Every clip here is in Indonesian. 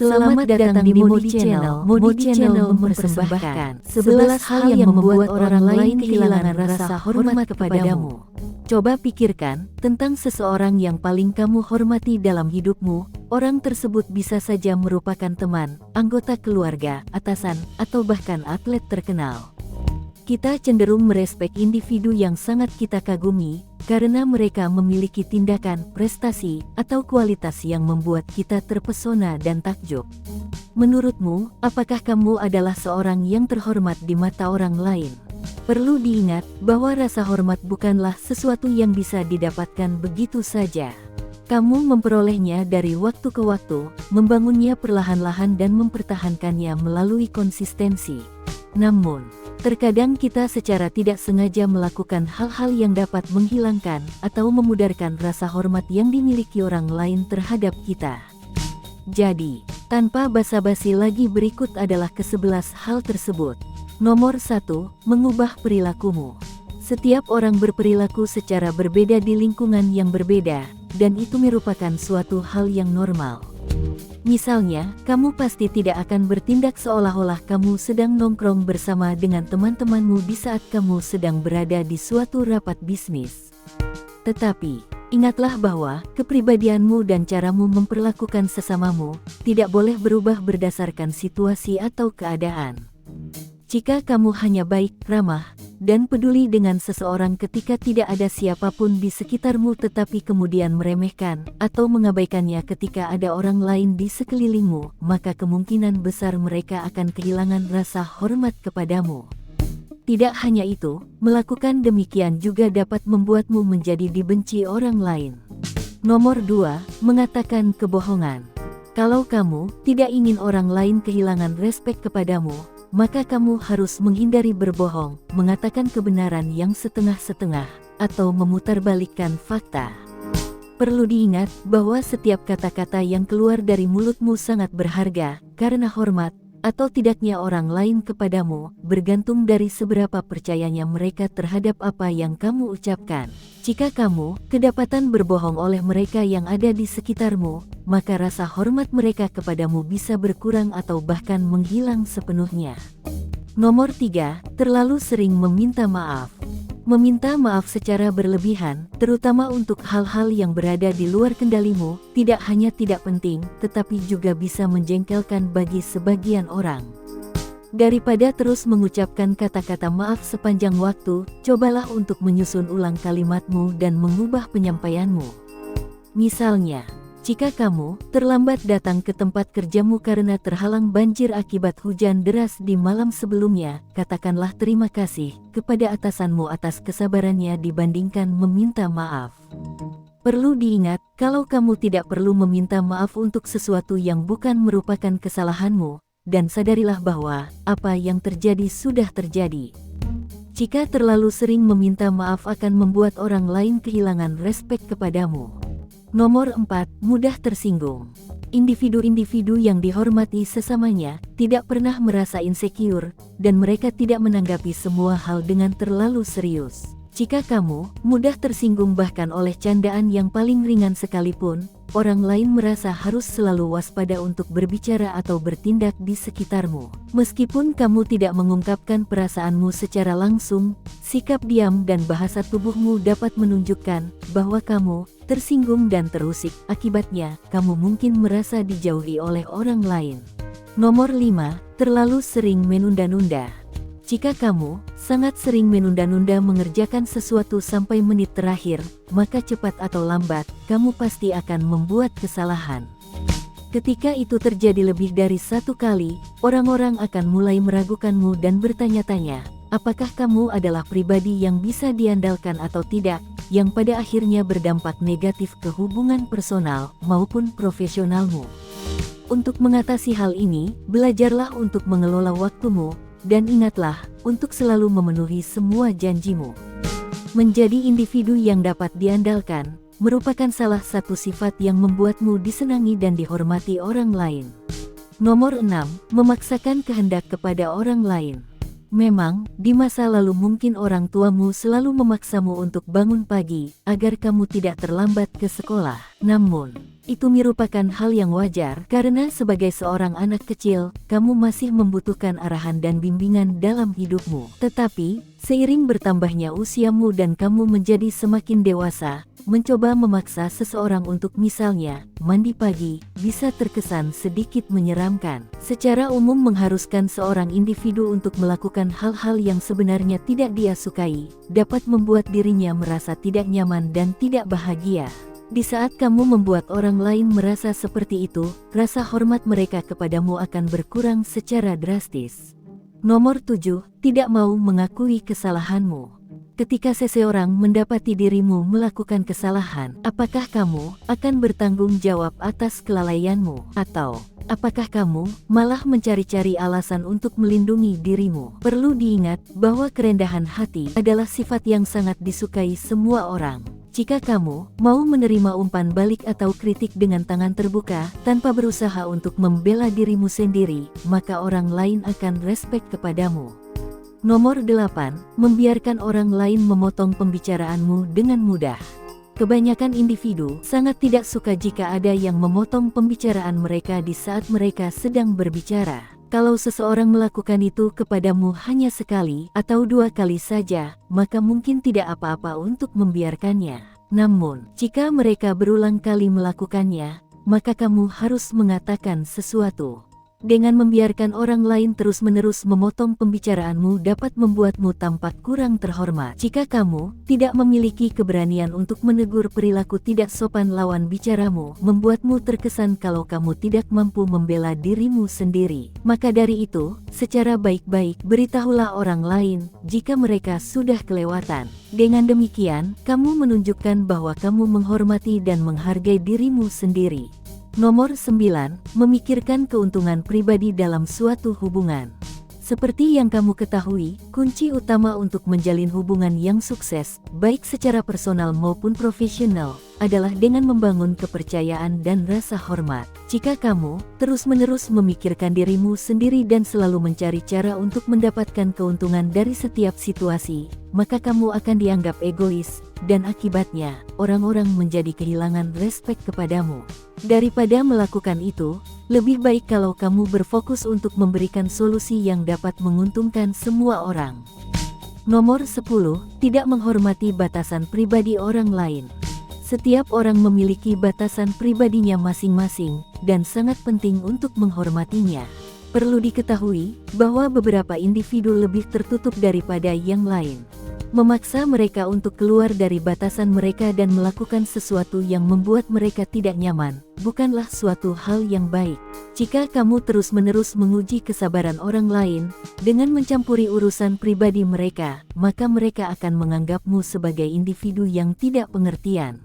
Selamat datang di Modi Channel. Modi Channel mempersembahkan 11 hal yang membuat orang lain kehilangan rasa hormat kepadamu. Coba pikirkan tentang seseorang yang paling kamu hormati dalam hidupmu. Orang tersebut bisa saja merupakan teman, anggota keluarga, atasan, atau bahkan atlet terkenal. Kita cenderung merespek individu yang sangat kita kagumi, karena mereka memiliki tindakan, prestasi, atau kualitas yang membuat kita terpesona dan takjub. Menurutmu, apakah kamu adalah seorang yang terhormat di mata orang lain? Perlu diingat bahwa rasa hormat bukanlah sesuatu yang bisa didapatkan begitu saja. Kamu memperolehnya dari waktu ke waktu, membangunnya perlahan-lahan dan mempertahankannya melalui konsistensi. Namun, terkadang kita secara tidak sengaja melakukan hal-hal yang dapat menghilangkan atau memudarkan rasa hormat yang dimiliki orang lain terhadap kita. Jadi, tanpa basa-basi lagi, berikut adalah ke-11 hal tersebut. Nomor 1, mengubah perilakumu. Setiap orang berperilaku secara berbeda di lingkungan yang berbeda, dan itu merupakan suatu hal yang normal. Misalnya, kamu pasti tidak akan bertindak seolah-olah kamu sedang nongkrong bersama dengan teman-temanmu di saat kamu sedang berada di suatu rapat bisnis. Tetapi, ingatlah bahwa kepribadianmu dan caramu memperlakukan sesamamu tidak boleh berubah berdasarkan situasi atau keadaan. Jika kamu hanya baik, ramah, dan peduli dengan seseorang ketika tidak ada siapapun di sekitarmu tetapi kemudian meremehkan atau mengabaikannya ketika ada orang lain di sekelilingmu, maka kemungkinan besar mereka akan kehilangan rasa hormat kepadamu. Tidak hanya itu, melakukan demikian juga dapat membuatmu menjadi dibenci orang lain. Nomor 2, mengatakan kebohongan. Kalau kamu tidak ingin orang lain kehilangan respek kepadamu, maka kamu harus menghindari berbohong, mengatakan kebenaran yang setengah-setengah, atau memutarbalikkan fakta. Perlu diingat bahwa setiap kata-kata yang keluar dari mulutmu sangat berharga, karena hormat atau tidaknya orang lain kepadamu bergantung dari seberapa percayanya mereka terhadap apa yang kamu ucapkan. Jika kamu kedapatan berbohong oleh mereka yang ada di sekitarmu, maka rasa hormat mereka kepadamu bisa berkurang atau bahkan menghilang sepenuhnya. Nomor 3, terlalu sering meminta maaf. Meminta maaf secara berlebihan, terutama untuk hal-hal yang berada di luar kendalimu, tidak hanya tidak penting, tetapi juga bisa menjengkelkan bagi sebagian orang. Daripada terus mengucapkan kata-kata maaf sepanjang waktu, cobalah untuk menyusun ulang kalimatmu dan mengubah penyampaianmu. Misalnya, jika kamu terlambat datang ke tempat kerjamu karena terhalang banjir akibat hujan deras di malam sebelumnya, katakanlah terima kasih kepada atasanmu atas kesabarannya dibandingkan meminta maaf. Perlu diingat, kalau kamu tidak perlu meminta maaf untuk sesuatu yang bukan merupakan kesalahanmu, dan sadarilah bahwa apa yang terjadi sudah terjadi. Jika terlalu sering meminta maaf akan membuat orang lain kehilangan respek kepadamu. Nomor 4, mudah tersinggung. Individu-individu yang dihormati sesamanya tidak pernah merasa insecure, dan mereka tidak menanggapi semua hal dengan terlalu serius. Jika kamu mudah tersinggung bahkan oleh candaan yang paling ringan sekalipun, orang lain merasa harus selalu waspada untuk berbicara atau bertindak di sekitarmu. Meskipun kamu tidak mengungkapkan perasaanmu secara langsung, sikap diam dan bahasa tubuhmu dapat menunjukkan bahwa kamu tersinggung dan terusik. Akibatnya, kamu mungkin merasa dijauhi oleh orang lain. Nomor 5, terlalu sering menunda-nunda. Jika kamu sangat sering menunda-nunda mengerjakan sesuatu sampai menit terakhir, maka cepat atau lambat, kamu pasti akan membuat kesalahan. Ketika itu terjadi lebih dari satu kali, orang-orang akan mulai meragukanmu dan bertanya-tanya, apakah kamu adalah pribadi yang bisa diandalkan atau tidak, yang pada akhirnya berdampak negatif ke hubungan personal maupun profesionalmu. Untuk mengatasi hal ini, belajarlah untuk mengelola waktumu, dan ingatlah untuk selalu memenuhi semua janjimu. Menjadi individu yang dapat diandalkan merupakan salah satu sifat yang membuatmu disenangi dan dihormati orang lain. Nomor 6, memaksakan kehendak kepada orang lain. Memang, di masa lalu mungkin orang tuamu selalu memaksamu untuk bangun pagi agar kamu tidak terlambat ke sekolah. Namun, itu merupakan hal yang wajar karena sebagai seorang anak kecil, kamu masih membutuhkan arahan dan bimbingan dalam hidupmu. Tetapi, seiring bertambahnya usiamu dan kamu menjadi semakin dewasa, mencoba memaksa seseorang untuk misalnya, mandi pagi, bisa terkesan sedikit menyeramkan. Secara umum mengharuskan seorang individu untuk melakukan hal-hal yang sebenarnya tidak dia sukai, dapat membuat dirinya merasa tidak nyaman dan tidak bahagia. Di saat kamu membuat orang lain merasa seperti itu, rasa hormat mereka kepadamu akan berkurang secara drastis. Nomor 7, tidak mau mengakui kesalahanmu. Ketika seseorang mendapati dirimu melakukan kesalahan, apakah kamu akan bertanggung jawab atas kelalaianmu? Atau, apakah kamu malah mencari-cari alasan untuk melindungi dirimu? Perlu diingat bahwa kerendahan hati adalah sifat yang sangat disukai semua orang. Jika kamu mau menerima umpan balik atau kritik dengan tangan terbuka, tanpa berusaha untuk membela dirimu sendiri, maka orang lain akan respek kepadamu. Nomor 8, membiarkan orang lain memotong pembicaraanmu dengan mudah. Kebanyakan individu sangat tidak suka jika ada yang memotong pembicaraan mereka di saat mereka sedang berbicara. Kalau seseorang melakukan itu kepadamu hanya sekali atau 2 kali saja, maka mungkin tidak apa-apa untuk membiarkannya. Namun, jika mereka berulang kali melakukannya, maka kamu harus mengatakan sesuatu. Dengan membiarkan orang lain terus-menerus memotong pembicaraanmu dapat membuatmu tampak kurang terhormat. Jika kamu tidak memiliki keberanian untuk menegur perilaku tidak sopan lawan bicaramu, membuatmu terkesan kalau kamu tidak mampu membela dirimu sendiri. Maka dari itu, secara baik-baik beritahulah orang lain jika mereka sudah kelewatan. Dengan demikian, kamu menunjukkan bahwa kamu menghormati dan menghargai dirimu sendiri. Nomor 9, memikirkan keuntungan pribadi dalam suatu hubungan. Seperti yang kamu ketahui, kunci utama untuk menjalin hubungan yang sukses, baik secara personal maupun profesional, adalah dengan membangun kepercayaan dan rasa hormat. Jika kamu terus-menerus memikirkan dirimu sendiri dan selalu mencari cara untuk mendapatkan keuntungan dari setiap situasi, maka kamu akan dianggap egois, dan akibatnya, orang-orang menjadi kehilangan respek kepadamu. Daripada melakukan itu, lebih baik kalau kamu berfokus untuk memberikan solusi yang dapat menguntungkan semua orang. Nomor 10, tidak menghormati batasan pribadi orang lain. Setiap orang memiliki batasan pribadinya masing-masing, dan sangat penting untuk menghormatinya. Perlu diketahui bahwa beberapa individu lebih tertutup daripada yang lain. Memaksa mereka untuk keluar dari batasan mereka dan melakukan sesuatu yang membuat mereka tidak nyaman, bukanlah suatu hal yang baik. Jika kamu terus-menerus menguji kesabaran orang lain, dengan mencampuri urusan pribadi mereka, maka mereka akan menganggapmu sebagai individu yang tidak pengertian.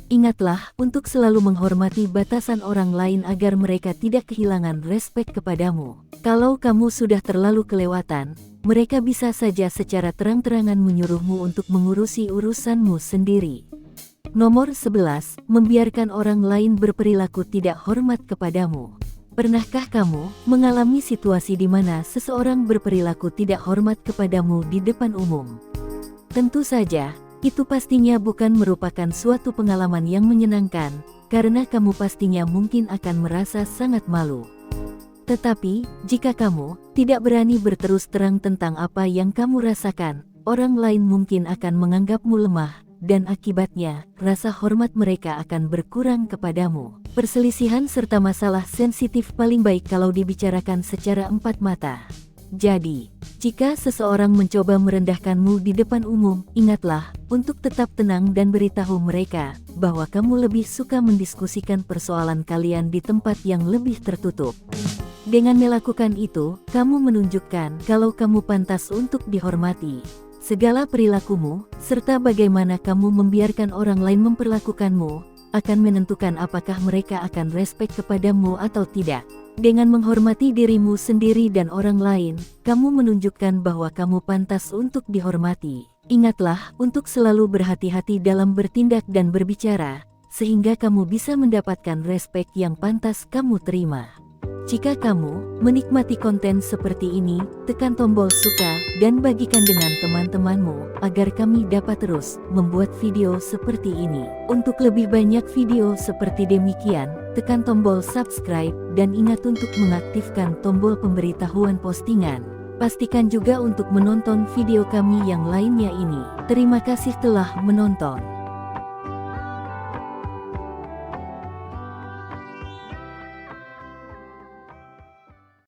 Ingatlah untuk selalu menghormati batasan orang lain agar mereka tidak kehilangan respek kepadamu. Kalau kamu sudah terlalu kelewatan, mereka bisa saja secara terang-terangan menyuruhmu untuk mengurusi urusanmu sendiri. Nomor 11, membiarkan orang lain berperilaku tidak hormat kepadamu. Pernahkah kamu mengalami situasi di mana seseorang berperilaku tidak hormat kepadamu di depan umum? Tentu saja, itu pastinya bukan merupakan suatu pengalaman yang menyenangkan, karena kamu pastinya mungkin akan merasa sangat malu. Tetapi, jika kamu tidak berani berterus terang tentang apa yang kamu rasakan, orang lain mungkin akan menganggapmu lemah, dan akibatnya, rasa hormat mereka akan berkurang kepadamu. Perselisihan serta masalah sensitif paling baik kalau dibicarakan secara empat mata. Jadi, jika seseorang mencoba merendahkanmu di depan umum, ingatlah untuk tetap tenang dan beritahu mereka bahwa kamu lebih suka mendiskusikan persoalan kalian di tempat yang lebih tertutup. Dengan melakukan itu, kamu menunjukkan kalau kamu pantas untuk dihormati. Segala perilakumu, serta bagaimana kamu membiarkan orang lain memperlakukanmu, akan menentukan apakah mereka akan respek kepadamu atau tidak. Dengan menghormati dirimu sendiri dan orang lain, kamu menunjukkan bahwa kamu pantas untuk dihormati. Ingatlah untuk selalu berhati-hati dalam bertindak dan berbicara, sehingga kamu bisa mendapatkan respek yang pantas kamu terima. Jika kamu menikmati konten seperti ini, tekan tombol suka dan bagikan dengan teman-temanmu agar kami dapat terus membuat video seperti ini. Untuk lebih banyak video seperti demikian, tekan tombol subscribe dan ingat untuk mengaktifkan tombol pemberitahuan postingan. Pastikan juga untuk menonton video kami yang lainnya ini. Terima kasih telah menonton.